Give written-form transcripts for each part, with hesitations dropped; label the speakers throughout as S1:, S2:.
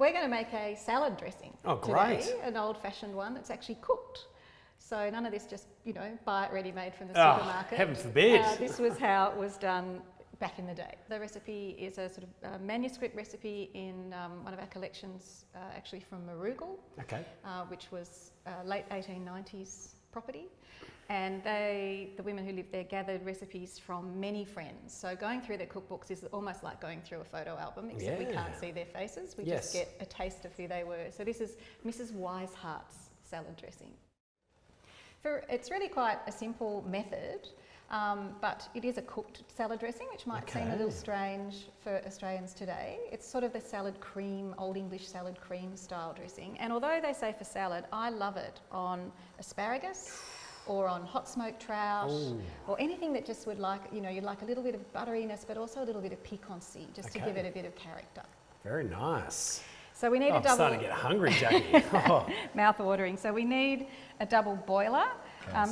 S1: we're going to make a salad dressing.
S2: Oh, great.
S1: Today, an old-fashioned one that's actually cooked. So none of this just, buy it ready-made from the
S2: Oh,
S1: supermarket.
S2: heaven forbid.
S1: This was how it was done back in the day. The recipe is a sort of manuscript recipe in one of our collections, actually from Marugal,
S2: Okay.
S1: which was late 1890s property. And the women who lived there gathered recipes from many friends. So going through their cookbooks is almost like going through a photo album, except we can't see their faces. We just get a taste of who they were. So this is Mrs. Wiseheart's salad dressing. It's really quite a simple method, but it is a cooked salad dressing, which might seem a little strange for Australians today. It's sort of the salad cream, Old English salad cream style dressing. And although they say for salad, I love it on asparagus, or on hot smoked trout, or anything that just would you'd like a little bit of butteriness, but also a little bit of piquancy, just to give it a bit of character.
S2: Very nice.
S1: So we need a double...
S2: I'm starting to get hungry, Jackie.
S1: Mouth watering. So we need a double boiler.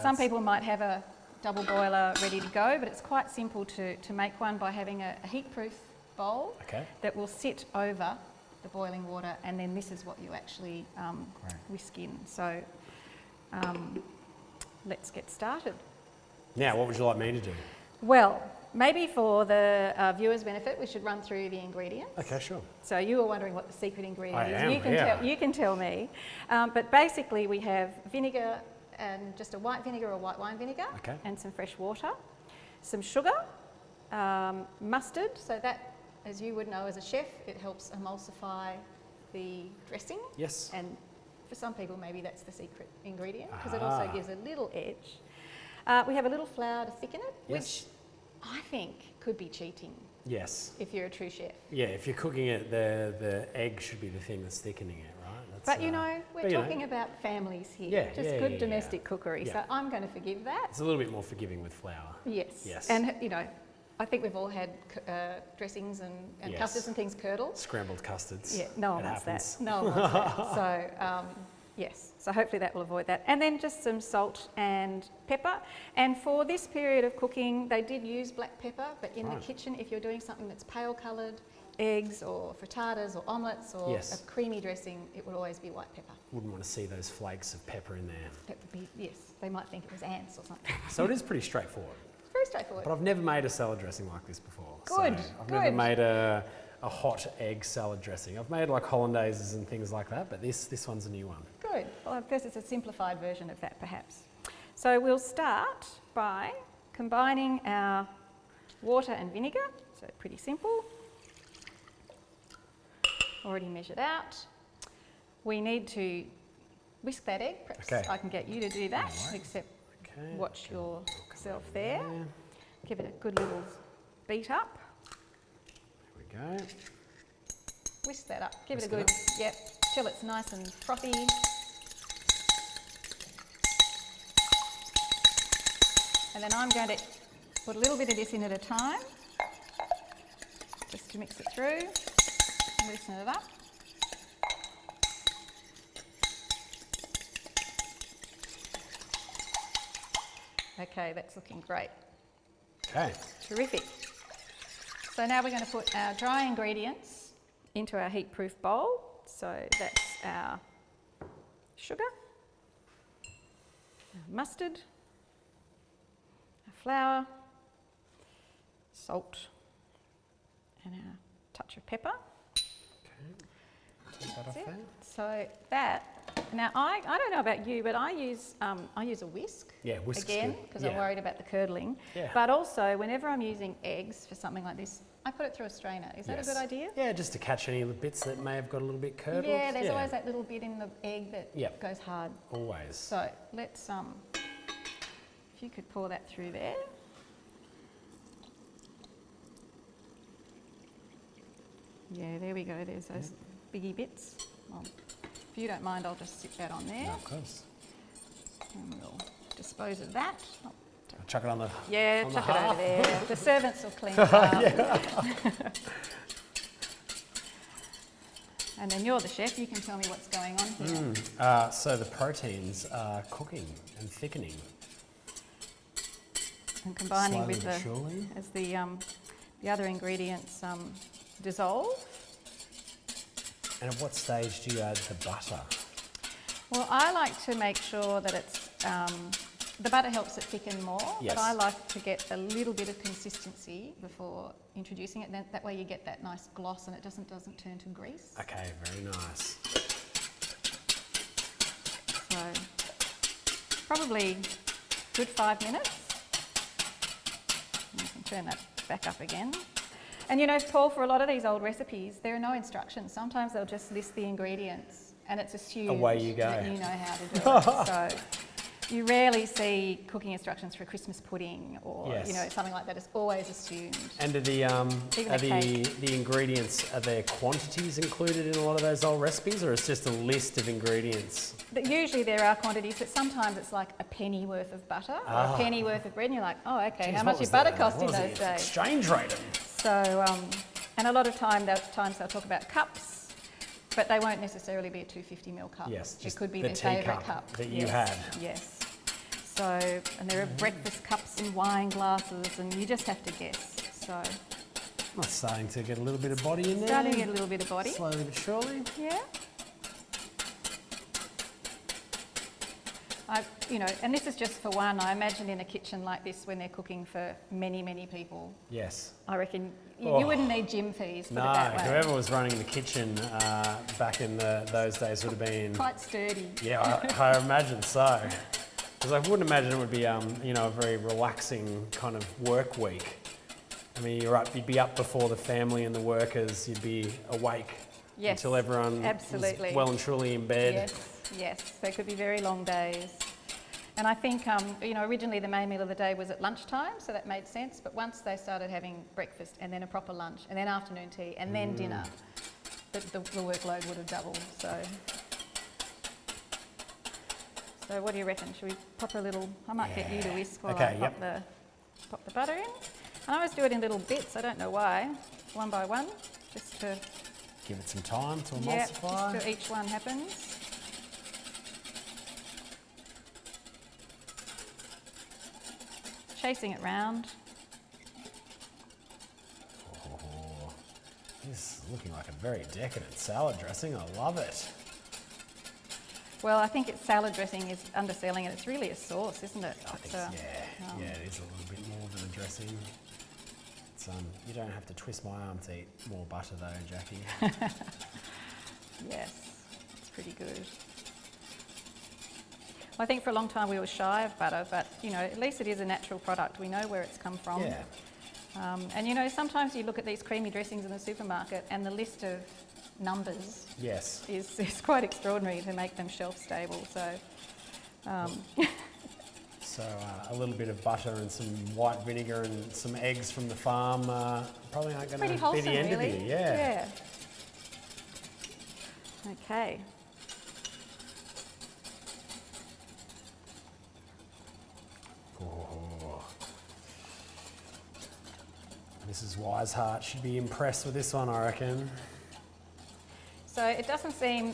S1: Some people might have a double boiler ready to go, but it's quite simple to make one by having a heat-proof bowl that will sit over the boiling water, and then this is what you actually whisk in. So let's get started.
S2: Now, what would you like me to do?
S1: Well, maybe for the viewers' benefit, we should run through the ingredients.
S2: Okay, sure.
S1: So you were wondering what the secret ingredient is.
S2: You
S1: can tell me. But basically we have vinegar, and just a white vinegar or white wine vinegar, and some fresh water, some sugar, mustard, so that, as you would know as a chef, it helps emulsify the dressing.
S2: Yes.
S1: And for some people, maybe that's the secret ingredient, because it also gives a little edge. We have a little flour to thicken it, which I think could be cheating.
S2: Yes.
S1: If you're a true chef.
S2: Yeah, if you're cooking it, the egg should be the thing that's thickening it, right?
S1: But we're talking about families here, good domestic cookery, so I'm going to forgive that.
S2: It's a little bit more forgiving with flour.
S1: Yes. And I think we've all had dressings and custards and things curdled.
S2: Scrambled custards.
S1: Yeah, no one wants that. No one wants that. So, yes, so hopefully that will avoid that. And then just some salt and pepper. And for this period of cooking, they did use black pepper, but in the kitchen, if you're doing something that's pale coloured, eggs or frittatas or omelettes or a creamy dressing, it would always be white pepper.
S2: Wouldn't want to see those flakes of pepper in there.
S1: That would be, yes, they might think it was ants or something.
S2: So it is pretty straightforward.
S1: Very straightforward.
S2: But I've never made a salad dressing like this before.
S1: Good,
S2: so I've never made a hot egg salad dressing. I've made like hollandaises and things like that, but this one's a new one.
S1: Good. Well, I guess it's a simplified version of that perhaps. So we'll start by combining our water and vinegar, so pretty simple. Already measured out. We need to whisk that egg. Perhaps I can get you to do that, except watch yourself there. Give it a good little beat up.
S2: There we go.
S1: Whisk that up. Give it a good, till it's nice and frothy. And then I'm going to put a little bit of this in at a time, just to mix it through. Loosen it up. Okay, that's looking great.
S2: Okay.
S1: Terrific. So now we're going to put our dry ingredients into our heat-proof bowl. So that's our sugar, our mustard, our flour, salt, and our touch of pepper. So that, now I don't know about you, but I use a whisk.
S2: Yeah, whisk
S1: again, because I'm worried about the curdling.
S2: Yeah.
S1: But also, whenever I'm using eggs for something like this, I put it through a strainer. Is that a good idea?
S2: Yeah, just to catch any of the bits that may have got a little bit curdled.
S1: Yeah, there's always that little bit in the egg that goes hard.
S2: Always.
S1: So let's, if you could pour that through there. Yeah, there we go. There's those biggie bits. Well, if you don't mind, I'll just stick that on there.
S2: No, of course.
S1: And we'll dispose of that.
S2: I'll chuck it on the
S1: chuck it over there. The servants will clean it up. And then you're the chef. You can tell me what's going on here.
S2: So the proteins are cooking and thickening.
S1: And combining
S2: slowly
S1: with
S2: but surely.
S1: As the other ingredients dissolve.
S2: And at what stage do you add the butter?
S1: Well, I like to make sure that it's, the butter helps it thicken more,
S2: Yes.
S1: but I like to get a little bit of consistency before introducing it. That way you get that nice gloss and it doesn't turn to grease.
S2: Okay, very nice.
S1: So probably good 5 minutes. You can turn that back up again. And you know, Paul, for a lot of these old recipes, there are no instructions. Sometimes they'll just list the ingredients and it's assumed
S2: Away you go.
S1: that you know how to do it. So you rarely see cooking instructions for a Christmas pudding or
S2: Yes.
S1: you know, something like that. It's always assumed.
S2: And are
S1: Even a
S2: the ingredients, are there quantities included in a lot of those old recipes, or it's just a list of ingredients?
S1: But usually there are quantities, but sometimes it's like a penny worth of butter or a penny worth of bread and you're like, oh, okay,
S2: Geez,
S1: how
S2: what
S1: much
S2: was
S1: did butter
S2: the-
S1: cost
S2: what
S1: in
S2: was
S1: those
S2: the
S1: days?
S2: exchange rate?
S1: So, and a lot of times they'll talk about cups, but they won't necessarily be a 250ml cup.
S2: Yes,
S1: It
S2: just
S1: could be
S2: the
S1: their
S2: tea
S1: favourite
S2: cup
S1: cup.
S2: that you
S1: Yes,
S2: had.
S1: Yes. So, and there are breakfast cups and wine glasses, and you just have to guess. So,
S2: That's starting to get a little bit of body in there.
S1: starting to get a little bit of body.
S2: Slowly but surely.
S1: Yeah. You know, and this is just for one. I imagine in a kitchen like this, when they're cooking for many, many people,
S2: Yes.
S1: I reckon
S2: Oh.
S1: you wouldn't need gym fees. Put
S2: No,
S1: it that way.
S2: whoever was running the kitchen back in those days would have been.
S1: Quite sturdy.
S2: Yeah, I imagine so. Because I wouldn't imagine it would be, you know, a very relaxing kind of work week. I mean, you'd be up before the family and the workers. You'd be awake
S1: Yes,
S2: until everyone
S1: absolutely.
S2: was well and truly in bed.
S1: Yes, yes. They could be very long days. And I think, you know, originally the main meal of the day was at lunchtime, so that made sense. But once they started having breakfast and then a proper lunch and then afternoon tea and then dinner, the workload would have doubled. So what do you reckon? Should we pop a little? I might get you to whisk while
S2: Okay,
S1: I pop the butter in. And I always do it in little bits. I don't know why, one by one, just to
S2: Give it some time to
S1: yeah,
S2: emulsify.
S1: just till each one happens. Chasing it round.
S2: Oh, this is looking like a very decadent salad dressing. I love it.
S1: Well, I think salad dressing is underselling it. It's really a sauce, isn't it?
S2: I think, yeah, it is a little bit more than a dressing. It's, you don't have to twist my arm to eat more butter though, Jackie.
S1: Yes, it's pretty good. Well, I think for a long time we were shy of butter, but you know, at least it is a natural product. We know where it's come from.
S2: Yeah.
S1: And you know, sometimes you look at these creamy dressings in the supermarket and the list of numbers
S2: Yes.
S1: is quite extraordinary to make them shelf stable. So,
S2: So a little bit of butter and some white vinegar and some eggs from the farm probably aren't going to
S1: pretty
S2: be
S1: wholesome,
S2: the end
S1: really.
S2: of you. Yeah.
S1: Okay.
S2: Oh. Mrs. Wiseheart should be impressed with this one, I reckon.
S1: So it doesn't seem,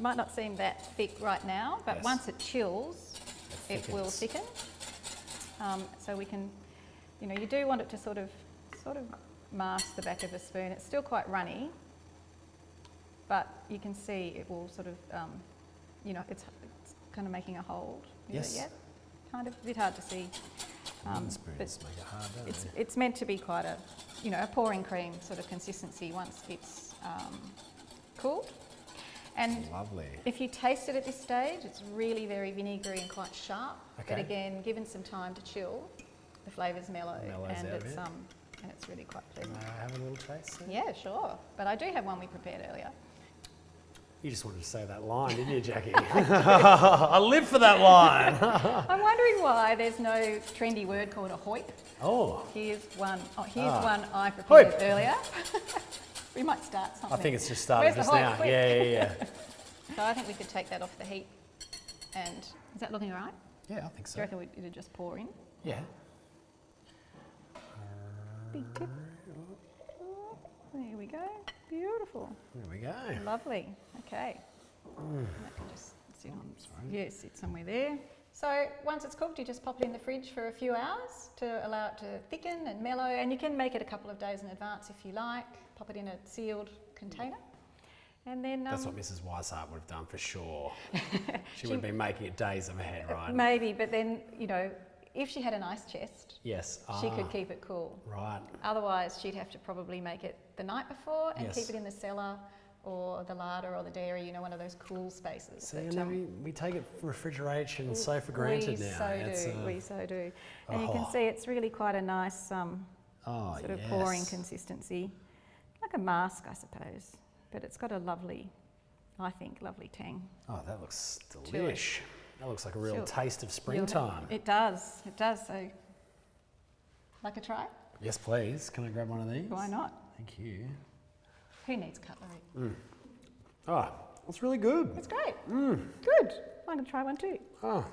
S1: might not seem that thick right now, but
S2: Yes.
S1: once it chills, it will
S2: thickens.
S1: thicken. So we can, you know, you do want it to sort of mask the back of the spoon. It's still quite runny, but you can see it will sort of, you know, it's kind of making a hold. Is
S2: Yes.
S1: it yet? Kind of a bit hard to see.
S2: Spoons
S1: but
S2: make it hard, don't they?
S1: it's meant to be quite a, you know, a pouring cream sort of consistency once it's cooled. And
S2: Lovely.
S1: if you taste it at this stage, it's really very vinegary and quite sharp. But
S2: Okay.
S1: again, given some time to chill, the flavour's mellow
S2: Mellows
S1: and
S2: out a
S1: it's
S2: bit.
S1: and it's really quite pleasant.
S2: May I have a little taste? Then?
S1: Yeah, sure. But I do have one we prepared earlier.
S2: You just wanted to say that line, didn't you, Jackie? I live for that line.
S1: I'm wondering why there's no trendy word called a hoip.
S2: Oh,
S1: Here's one. Oh, here's
S2: Ah.
S1: one I prepared
S2: Hoip.
S1: earlier. We might start something.
S2: I think it's just started
S1: Where's the
S2: just
S1: hoip?
S2: now.
S1: Quick.
S2: Yeah.
S1: So I think we could take that off the heat. And is that looking all right?
S2: Yeah, I think
S1: Do you
S2: so.
S1: reckon it'd just pour in?
S2: Yeah.
S1: Big tip. There we go. Beautiful.
S2: There we go.
S1: Lovely. Okay. That can just sit on. Yeah, sit somewhere there. So once it's cooked, you just pop it in the fridge for a few hours to allow it to thicken and mellow. And you can make it a couple of days in advance if you like. Pop it in a sealed container. And then
S2: That's what Mrs. Weishart would have done for sure. She would have been making it days of ahead, right?
S1: maybe, but then, you know, if she had an ice chest,
S2: Yes.
S1: she could keep it cool.
S2: Right.
S1: Otherwise, she'd have to probably make it the night before and
S2: Yes.
S1: keep it in the cellar or the larder or the dairy, you know, one of those cool spaces.
S2: See,
S1: that,
S2: we take it refrigeration so for granted
S1: we
S2: now.
S1: So
S2: It's,
S1: do, we so do. And you can
S2: oh.
S1: see it's really quite a nice
S2: Oh,
S1: sort of
S2: yes.
S1: pouring consistency. Like a mask, I suppose. But it's got a lovely, I think, lovely tang.
S2: Oh, that looks
S1: it.
S2: delish. That looks like a real
S1: Sure.
S2: taste of
S1: You'll-
S2: springtime.
S1: It does, so, like a try?
S2: Yes, please. Can I grab one of these?
S1: Why not?
S2: Thank you.
S1: Who needs cutlery?
S2: Oh, it's really good.
S1: It's great. Good. I'm going to try one too.
S2: Oh,